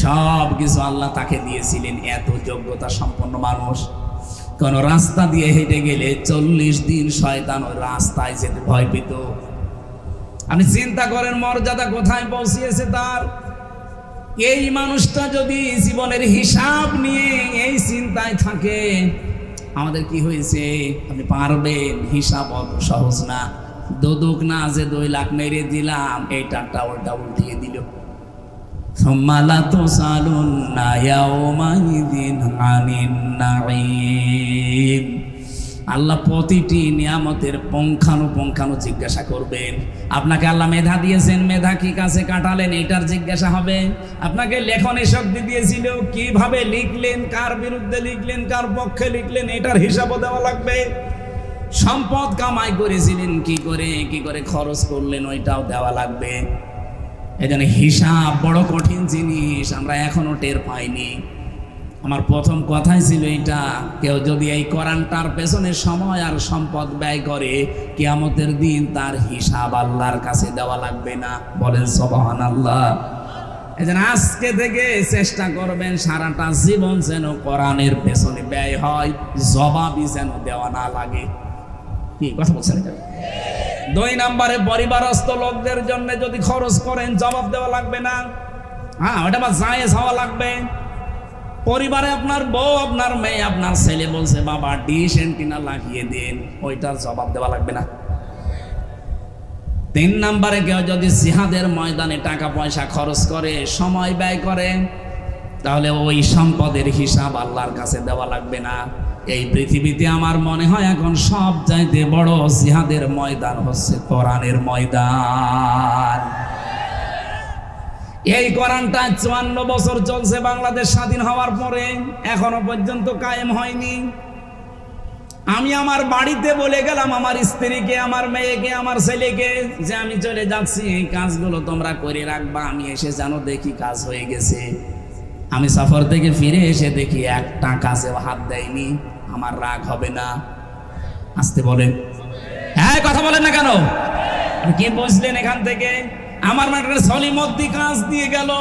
সব কিছু আল্লাহ তাকে দিয়েছিলেন, এত যোগ্যতা সম্পন্ন মানুষ। কোন রাস্তা দিয়ে হেঁটে গেলে 40 দিন শয়তান ওই রাস্তায় যেতে ভয় পেত। আপনি চিন্তা করেন মর্যাদা কোথায় পৌঁছিয়েছে তার। এই মানুষটা যদি জীবনের হিসাব নিয়ে এই চিন্তায় থাকে, আমাদের কি হয়েছে? আপনি পারবেন? হিসাব অত সহজ না। দুদুক না যে 2 লাখ মেরে দিলাম, এই টাকা ওটা উল্টিয়ে দিল। আল্লাহ প্রতিটি নিয়ামতের পুঙ্খানুপুঙ্খানু জিজ্ঞাসা করবেন। আপনাকে আল্লাহ মেধা দিয়েছেন, মেধা কি কাছে কাটালেন, এটার জিজ্ঞাসা হবে। আপনাকে লেখনের শক্তি দিয়েছিল, কিভাবে লিখলেন, কার বিরুদ্ধে লিখলেন, কার পক্ষে লিখলেন, এটার হিসাবও দেওয়া লাগবে। সম্পদ কামাই করেছিলেন কি করে খরচ করলেন, ওইটাও দেওয়া লাগবে। এজন্য হিসাব বড় কঠিন জিনিস, আমরা এখনো টের পাইনি। আমার প্রথম কথাই ছিল এটা, কেউ যদি এই কোরআনটার পেছনে সময় আর সম্পদ ব্যয় করে, কিয়ামতের দিন তার হিসাব আল্লাহর কাছে দেওয়া লাগবে না। বলেন সুবহানাল্লাহ। এজন্য আজকে থেকে চেষ্টা করবেন সারাটা জীবন যেন কোরআনের পেছনে ব্যয় হয়, জবাবই যেন দেওয়া না লাগে। কি কথা বলছেন? 2 নম্বরে, পরিবারস্থ লোকদের জন্য যদি খরচ করেন, জবাব দেওয়া লাগবে না। হ্যাঁ, ওটা বা জায়েজ হওয়া লাগবে। পরিবারে আপনার বউ, আপনার মেয়ে, আপনার ছেলে বলছে বাবা ডিশ এন্টিনা লাগিয়ে দিন, ওইটার জবাব দেওয়া লাগবে না। তিন নম্বরে কেউ যদি জিহাদের ময়দানে টাকা পয়সা খরচ করে, সময় ব্যয় করে, তাহলে ওই সম্পদের হিসাব আল্লাহর কাছে দেওয়া লাগবে না। এই পৃথিবীতে আমার মনে হয় এখন সব চাইতে বড় জিহাদের ময়দান হচ্ছে কোরআনের ময়দান। এই কোরআনটা 54 বছর চলছে বাংলাদেশ স্বাধীন হওয়ার পরে, এখনো পর্যন্ত কায়েম হয়নি। আমি আমার বাড়িতে বলে গেলাম আমার স্ত্রীকে, আমার মেয়েকে, আমার ছেলেকে যে আমি চলে যাচ্ছি, এই কাজগুলো তোমরা করে রাখবা, আমি এসে যেন দেখি কাজ হয়ে গেছে। আমি সফর থেকে ফিরে এসে দেখি একটা কাজেও হাত দেয়নি, আমার রাগ হবে না? আসতে বলেন, হ্যাঁ কথা বলেন না কেন? কি বুঝলেন এখান থেকে? আমার মাঠে সলিমদ্দি কাজ দিয়ে গেল,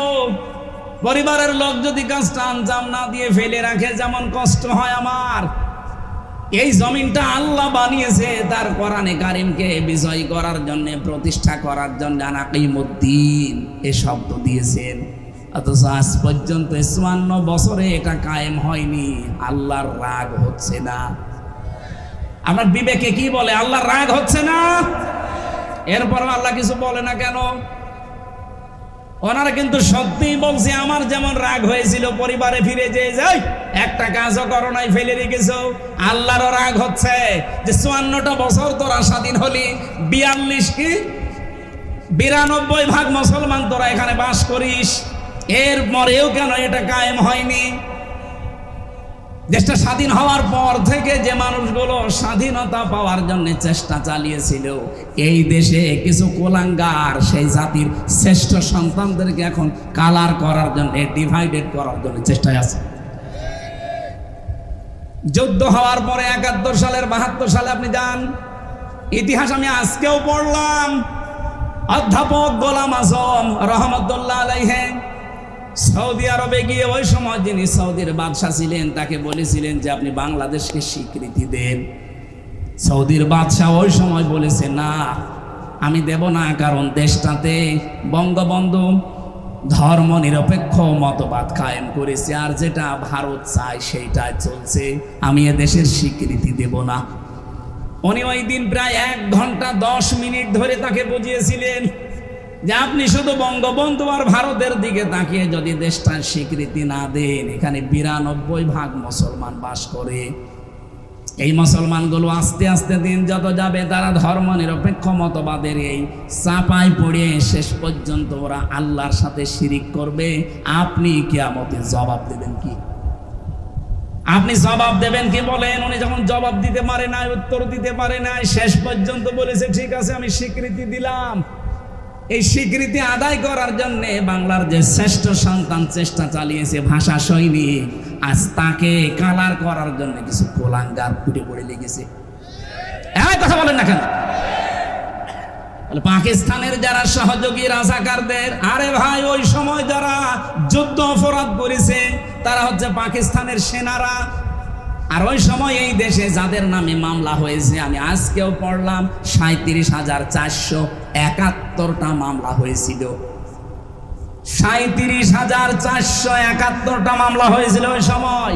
পরিবারের লোক যদি কাজটা আঞ্জাম না দিয়ে ফেলে রাখে, যেমন কষ্ট হয় আমার। এই জমিনটা আল্লাহ বানিয়েছে তার কোরআনে কারিমকে বিজয় করার জন্য, প্রতিষ্ঠা করার জন্য। আনাকিমুদ্দিন এ শব্দ দিয়েছেন, অথচ আজ পর্যন্ত 54 বছরে এটা কায়েম হয়নি। আল্লাহর রাগ হচ্ছে না? আমার বিবেকে কি বলে আল্লাহর রাগ হচ্ছে না? এরপর আল্লাহ কিছু বলে না কেন? ওনারা কিন্তু সত্যিই বলছে, আমার যেমন রাগ হয়েছিল পরিবারে ফিরে যে যাই একটা কাজও করো নাই, ফেলে রেখেছো। আল্লাহরও রাগ হচ্ছে যে 54টা বছর তোরা স্বাধীন হলি, 92 মুসলমান তোরা এখানে বাস করিস, এর পরেও কেন এটা কায়েম হয়নি? দেশটা স্বাধীন হওয়ার পর থেকে যে মানুষগুলো স্বাধীনতা পাওয়ার জন্য চেষ্টা চালিয়েছিল, এই দেশে কিছু কোলাঙ্গার সেই জাতির শ্রেষ্ঠ সন্তানদেরকে এখন কালার করার জন্য, ডিভাইডেড করার জন্য চেষ্টায় আছে। যুদ্ধ হওয়ার পরে 71 সালের 72 সালে আপনি যান, ইতিহাস আমি আজকেও পড়লাম, অধ্যাপক গোলাম আজম রহমতুল্লাহ আলাইহি সৌদি আরবে গিয়ে ওই সময় যিনি সৌদির বাদশাহ ছিলেন তাকে বলেছিলেন যে আপনি বাংলাদেশকে স্বীকৃতি দেন। সৌদির বাদশাহ ওই সময় বলেছে না, আমি দেব না, কারণ দেশটাতে বঙ্গবন্ধু ধর্ম নিরপেক্ষ মতবাদ কায়েম করেছে, আর যেটা ভারত চায় সেইটাই চলছে, আমি এ দেশের স্বীকৃতি দেব না। উনি ওই দিন প্রায় 1 ঘন্টা 10 মিনিট ধরে তাকে বুঝিয়েছিলেন যে আপনি শুধু বঙ্গবন্ধু আর ভারতের দিকে তাকিয়ে যদি দেশটার স্বীকৃতি না দেন, এখানে 92% মুসলমান বাস করে। এই মুসলমানগুলো আস্তে আস্তে দিন যত যাবে তারা ধর্ম নিরপেক্ষ মতবাদের এই চাপায় পড়ে শেষ পর্যন্ত ওরা আল্লাহর সাথে শিরিক করবে। আপনি কিয়ামতে জবাব দেবেন কি? আপনি জবাব দেবেন কি বলেন? উনি যখন জবাব দিতে পারে না, উত্তর দিতে পারে না, শেষ পর্যন্ত বলেছে ঠিক আছে আমি স্বীকৃতি দিলাম। এই স্বীকৃতি আদায় করার জন্য বাংলার যে শ্রেষ্ঠ সন্তান চেষ্টা চালিয়েছে, ভাষা সৈনিক, আজ তাকে কালার করার জন্য কিছু কোলাঙ্গার ফুটে পড়ে লেগেছে। এই কথা বলেন না কেন? পাকিস্তানের যারা সহযোগী রাজাকারদের, আরে ভাই ওই সময় যারা যুদ্ধ অপরাধ করেছে তারা হচ্ছে পাকিস্তানের সেনারা। আর ওই সময় এই দেশে যাদের নামে মামলা হয়েছে, আমি আজকেও পড়লাম 37,471টা মামলা হয়েছিল। 37,471টা মামলা হয়েছিল ওই সময়।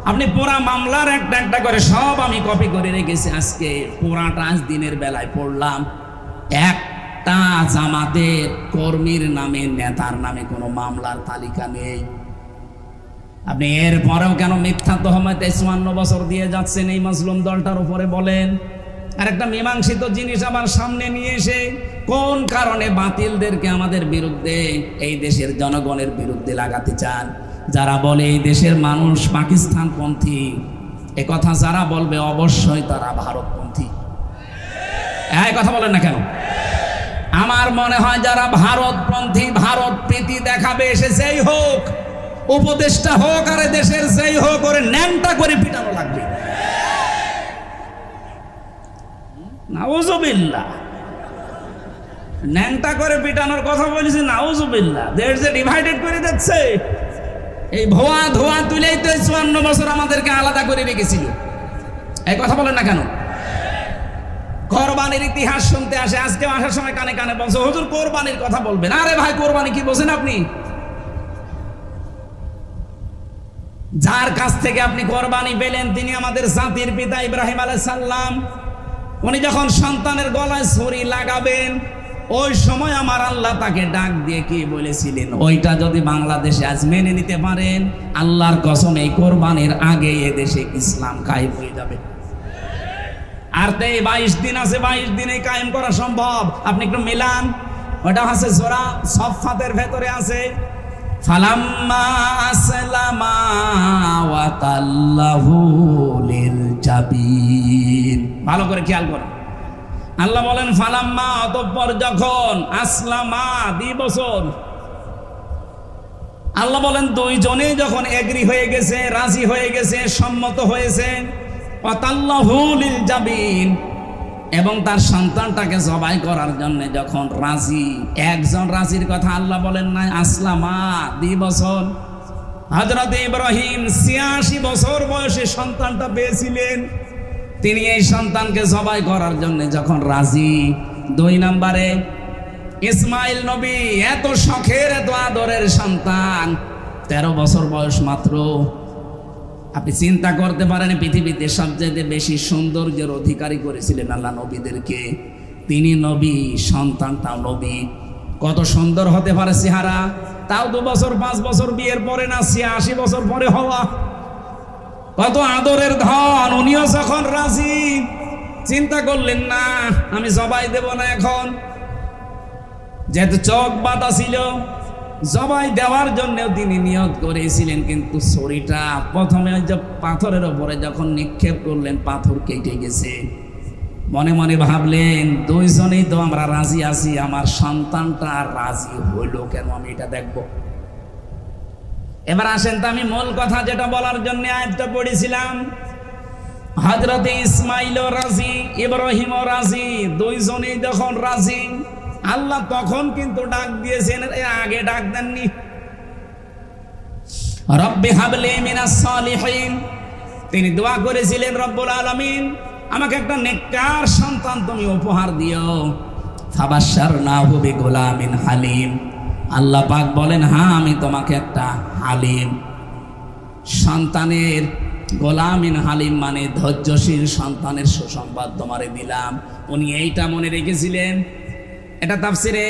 আপনি পুরা মামলার একটা একটা করে সব আমি কপি করে রেখেছি, আজকে পুরাটা আজ দিনের বেলায় পড়লাম। একটা জামাতের কর্মীর নামে, নেতার নামে কোনো মামলার তালিকা নেই। আপনি এর পরেও কেন মিথ্যা তহমতে 54 বছর দিয়ে যাচ্ছেন এই মাজলুম দলটার উপরে বলেন? আর একটা মীমাংসিত জিনিস আমার সামনে নিয়ে এসে কোন কারণে বাতিলদেরকে আমাদের বিরুদ্ধে, এই দেশের জনগণের বিরুদ্ধে লাগাতে চান? যারা বলে এই দেশের মানুষ পাকিস্তানপন্থী, এ কথা যারা বলবে অবশ্যই তারা ভারতপন্থী। এই কথা বলেন না কেন? আমার মনে হয় যারা ভারতপন্থী, ভারত প্রীতি দেখাবে এসেছেই হোক, উপদেষ্টা হোক আর দেশের যেই হোক, করে ন্যাংটা করে পিটানো লাগবে। নাউজুবিল্লাহ, ন্যাংটা করে পিটানোর কথা বলেছি, নাউজুবিল্লাহ। দেশ যে ডিভাইডেড করে দিচ্ছে, এই ভুয়া ধোয়া তুলেই তো 54 বছর আমাদেরকে আলাদা করে রেখেছিল। এই কথা বলেন না কেন? কোরবানির ইতিহাস শুনতে আসে, আজকে আসার সময় কানে কানে বলছে হুজুর কোরবানির কথা বলবেন। আরে ভাই কোরবানি কি বোঝেন আপনি? যার কাছ থেকে আপনি কোরবানি পেলেন তিনি আমাদের জাতির পিতা ইব্রাহিম আলাইহিস সালাম। উনি যখন সন্তানের গলায় ছুরি লাগাবেন, ওই সময় আমার আল্লাহ তাকে ডাক দিয়ে কি বলেছিলেন, ওইটা যদি বাংলাদেশে আজ মেনে নিতে পারেন, আল্লাহর কসম এই কোরবানির আগে এদেশে ইসলাম কায়েম হয়ে যাবে। আর তো 22 দিন আছে, 22 দিনে কায়েম করা সম্ভব। আপনি একটু মিলান, ওটা আছে সূরা সফফাতের ভেতরে আছে, ফালাম্মা আসলামা ওয়া তাল্লাহু লিল জাবিন। ভালো করে খেয়াল করুন, আল্লাহ বলেন ফালাম্মা, অতঃপর যখন, আসলামা 2 বছর, আল্লাহ বলেন দুইজনেই যখন এগ্রি হয়ে গেছে, রাজি হয়ে গেছে, সম্মত হয়েছে, ওয়া তাল্লাহু লিল জাবিন, এবং তার সন্তানটাকে জবাই করার জন্য যখন রাজি, একজন রাজির কথা আল্লাহ বলেন নাই, আসলামা 2 বছর। হযরত ইব্রাহিম 86 বছর বয়সে সন্তানটা পেয়েছিলেন, তিনি এই সন্তানকে জবাই করার জন্য যখন রাজি। 2 নম্বরে ইসমাইল নবী, এত শখের এত আদরের সন্তান, 13 বছর বয়স মাত্র। আপনি চিন্তা করতে পারেন, পৃথিবীতে সবচেয়ে বেশি সৌন্দর্যের অধিকারী করেছিলেন আল্লাহ নবীদেরকে, তিনি নবী, সন্তানটাও নবী। কত সুন্দর হতে পারে চেহারা, তাও 2 বছর 5 বছর বিয়ের পরে না, 86 বছর পরে হওয়া। কত আদরের ধন। উনিও যখন রাজি, চিন্তা করলেন না আমি জবাই দেব না এখন, যেহেতু চোখ বাঁধা ছিল, জবাই দেওয়ার জন্য তিনি নিয়ত করেছিলেন, কিন্তু ছুরিটা প্রথমে ওই যে পাথরের ওপরে যখন নিক্ষেপ করলেন, পাথর কেটে গেছে। মনে মনে ভাবলেন, দুইজনেই তো আমরা রাজি আছি, আমার সন্তানটা রাজি হইল কেন, আমি এটা দেখব। এবার আসেন তো আমি মূল কথা যেটা বলার জন্য আয়াতটা পড়েছিলাম, হযরত ইসমাইলও রাজি, ইব্রাহিমও রাজি, দুইজনেই যখন রাজি, আল্লাহ তখন কিন্তু ডাক দিয়েছেন, এর আগে ডাক দেননি। রব্বি হাবলি মিনাস সালিহিন, তিনি দোয়া করেছিলেন, রব্বুল আলামিন আমাকে একটা নেককার সন্তান তুমি উপহার দিও। ফাবাশশারনাহু বিগুলামিন হালিম, আল্লাহ পাক বলেন হ্যাঁ আমি তোমাকে একটা হালিম সন্তানের, গোলামিন হালিম মানে ধৈর্যশীল সন্তানের সুসংবাদ তোমারে দিলাম। উনি এইটা মনে রেখেছিলেন। এটা তাফসিরে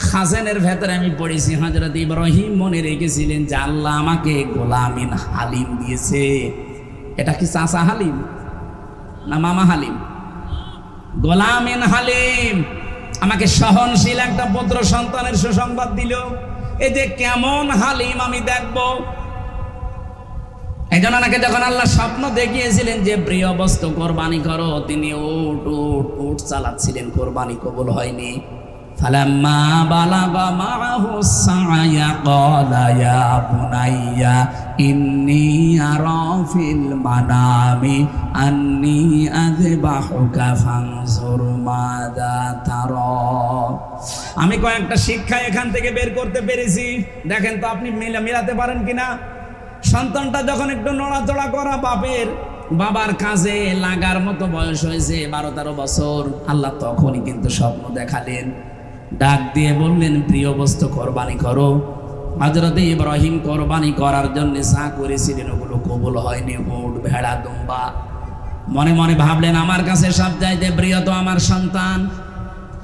খাজেনের ভেতরে আমি পড়েছি, হযরত ইব্রাহিম মনে রেখেছিলেন যে আল্লাহ আমাকে গোলামিন হালিম দিয়েছে। এটা কি চাচা হালিম না মামা হালিম? গোলামিন হালিম, আমাকে সহনশীল একটা পুত্র সন্তানের সুসংবাদ দিল। এই যে কেমন হালিম আমি দেখব। এই জন্য নাকি যখন আল্লাহ স্বপ্ন দেখিয়েছিলেন যে প্রিয় বস্তু কোরবানি করো, তিনি উট উট উট চালাচ্ছিলেন, কোরবানি কবুল হয়নি। ফালাম্মা বালাগা মাআহু সা'য়া ক্বালা ইয়া বুনাইয়া ইন্নী আরা ফিল মানামি আন্নী আযবাহুকা ফানজুর মাযা তারা। আমি কয়েকটা শিক্ষা এখান থেকে বের করতে পেরেছি, দেখেন তো আপনি মিলাতে পারেন কিনা। সন্তানটা যখন একটু নড়াচড়া করা, বাবার কাজে লাগার মতো বয়স হয়েছে, 12-13 বছর, আল্লাহ তখনই কিন্তু স্বপ্ন দেখালেন, ডাক দিয়ে বললেন প্রিয় বস্তু কোরবানি করো। হযরত ইব্রাহিম কোরবানি করার জন্য যা করেছিলেন ওগুলো কবুল হয়নি, উট ভেড়া দুম্বা। মনে মনে ভাবলেন আমার কাছে সবচাইতে প্রিয় তো আমার সন্তান।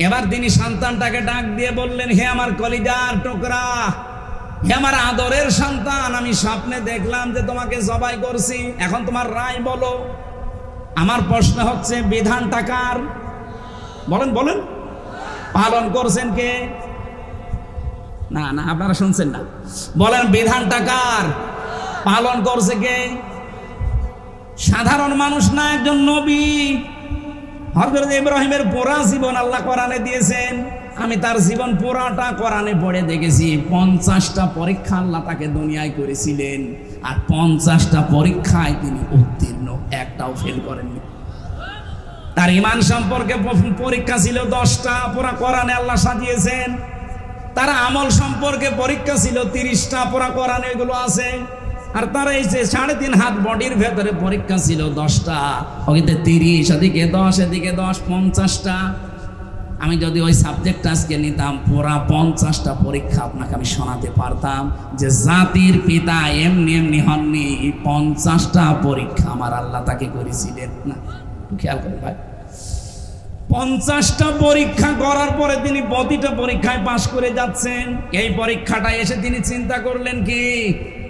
এবার তিনি সন্তানটাকে ডাক দিয়ে বললেন, হে আমার কলিজার টুকরা, হে আমার আদরের সন্তান, আমি স্বপ্নে দেখলাম যে তোমাকে জবাই করছি, এখন তোমার রায় বলো। আমার প্রশ্ন হচ্ছে বিধানটা কার? বলেন বলেন, পালন করছেন কে? না না আপনারা শুনছেন না, বলেন বিধানটা কার? পালন করছে কে? সাধারণ মানুষ না, একজন নবী। হযরত ইব্রাহিমের পুরা জীবন আল্লাহ কোরআনে দিয়েছেন। আমি তার জীবন পুরাটা কোরআনে পড়ে দেখেছি। 50টা পরীক্ষা আল্লাহ তাকে দুনিয়ায় করেছিলেন, আর 50টা পরীক্ষায় তিনি উত্তীর্ণ, একটাও ফেল করেননি। তার ঈমান সম্পর্কে পরীক্ষা ছিল 10টা, পুরা কোরআনে আল্লাহ সাজিয়েছেন। তার আমল সম্পর্কে পরীক্ষা ছিল 30টা, পুরা কোরআনে এগুলো আছে। আর তার এই যে 3.5 হাত বডির ভেতরে পরীক্ষা ছিল 10টা, ওইতে 30, এদিকে 10, এদিকে 10, 50টা। আমি যদি ওই সাবজেক্ট আজকে নিতাম, পুরা 50টা পরীক্ষা আপনাকে আমি শোনাতে পারতাম যে জাতির পিতা এমনি এমনি হননি, 50টা পরীক্ষা আমার আল্লাহ তাকে করেছিলেন। না, খেয়াল করেন ভাই, 50টা পরীক্ষা করার পরে তিনি প্রতিটা পরীক্ষায় পাশ করে যাচ্ছেন। এই পরীক্ষাটা এসে তিনি চিন্তা করলেন কি,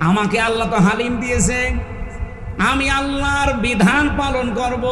আমাকে আল্লাহ তো হালিম দিয়েছে, আমি আল্লাহর বিধান পালন করব।